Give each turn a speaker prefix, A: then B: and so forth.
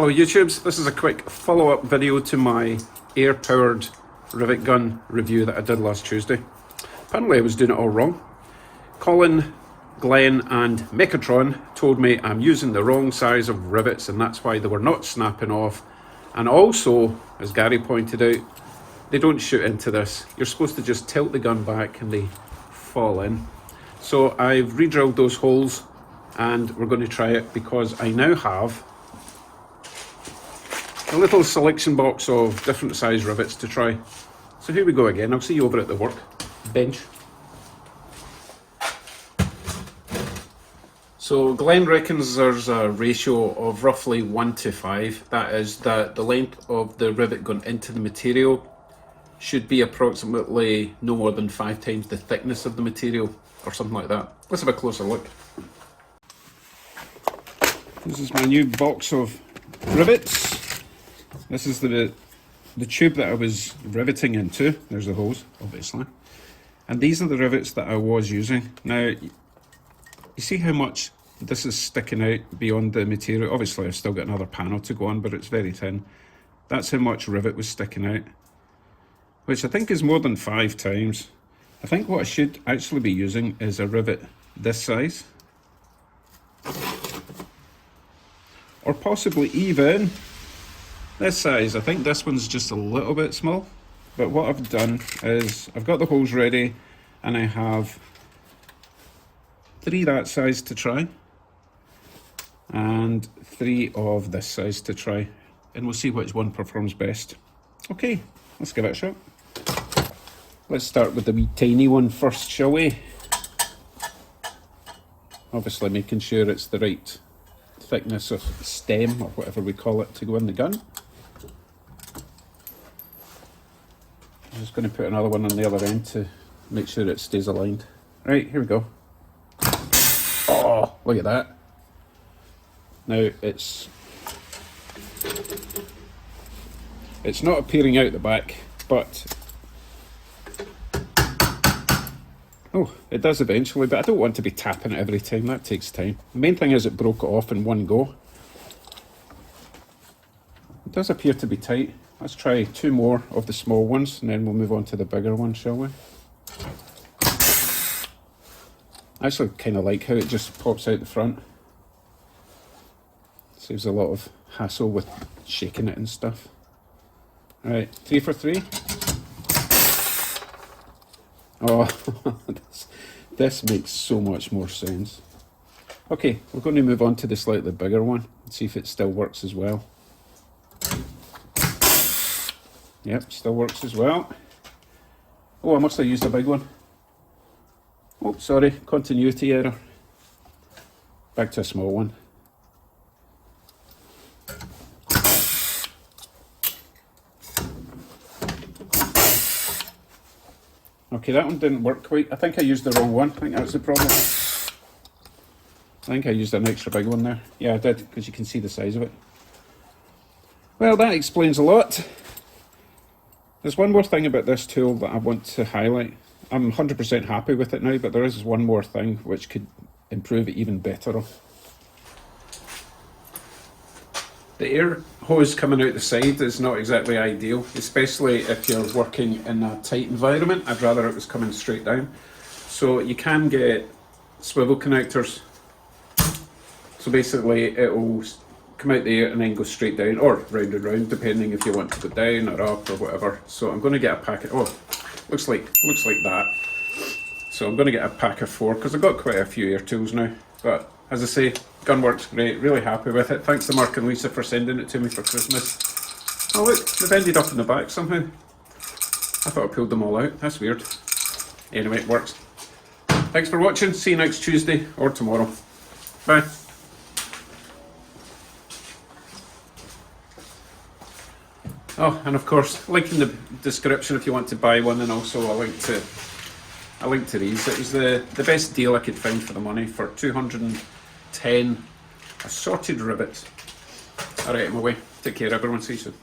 A: Hello YouTubes, this is a quick follow-up video to my air-powered rivet gun review that I did last Tuesday. Apparently I was doing it all wrong. Colin, Glenn and Mechatron told me I'm using the wrong size of rivets and that's why they were not snapping off. And also, as Gary pointed out, they don't shoot into this. You're supposed to just tilt the gun back and they fall in. So I've re-drilled those holes and we're going to try it because I now have a little selection box of different size rivets to try. So here we go again. I'll see you over at the work bench. So Glenn reckons there's a ratio of roughly 1:5. That is that the length of the rivet going into the material should be approximately no more than 5 times the thickness of the material or something like that. Let's have a closer look. This is my new box of rivets. This is the tube that I was riveting into. There's the hose, obviously. And these are the rivets that I was using. Now, you see how much this is sticking out beyond the material? Obviously, I've still got another panel to go on, but it's very thin. That's how much rivet was sticking out, which I think is more than 5 times. I think what I should actually be using is a rivet this size. Or possibly even this size. I think this one's just a little bit small, but what I've done is I've got the holes ready and I have 3 that size to try and 3 of this size to try, and we'll see which one performs best. Okay, let's give it a shot. Let's start with the wee tiny one first, shall we? Obviously making sure it's the right thickness of stem or whatever we call it to go in the gun. I'm just going to put another one on the other end to make sure it stays aligned. Right, here we go. Oh, look at that. Now it's not appearing out the back, but oh, it does eventually, but I don't want to be tapping it every time. That takes time. The main thing is it broke it off in one go. It does appear to be tight. Let's try 2 more of the small ones and then we'll move on to the bigger one, shall we? I actually kind of like how it just pops out the front. Saves a lot of hassle with shaking it and stuff. Alright, 3 for 3. Oh, this makes so much more sense. Okay, we're going to move on to the slightly bigger one and see if it still works as well. Yep, still works as well. Oh, I must have used a big one. Oh, sorry, continuity error. Back to a small one. Okay, that one didn't work quite. I think I used the wrong one. I think that's the problem. I think I used an extra big one there. Yeah, I did, because you can see the size of it. Well, that explains a lot. There's one more thing about this tool that I want to highlight. I'm 100% happy with it now, but there is one more thing which could improve it even better. The air hose coming out the side is not exactly ideal, especially if you're working in a tight environment. I'd rather it was coming straight down. So you can get swivel connectors. So basically it will come out the air and then go straight down, or round and round, depending if you want to go down or up or whatever. So I'm going to get a packet. Oh, looks like that. So I'm going to get a pack of 4 because I've got quite a few air tools now. But as I say, gun works great. Really happy with it. Thanks to Mark and Lisa for sending it to me for Christmas. Oh look, they've ended up in the back somehow. I thought I pulled them all out. That's weird. Anyway, it works. Thanks for watching. See you next Tuesday or tomorrow. Bye. Oh, and of course, link in the description if you want to buy one, and also a link to these. It was the best deal I could find for the money for 210 assorted rivets. Alright, I'm away. Take care everyone, see you soon.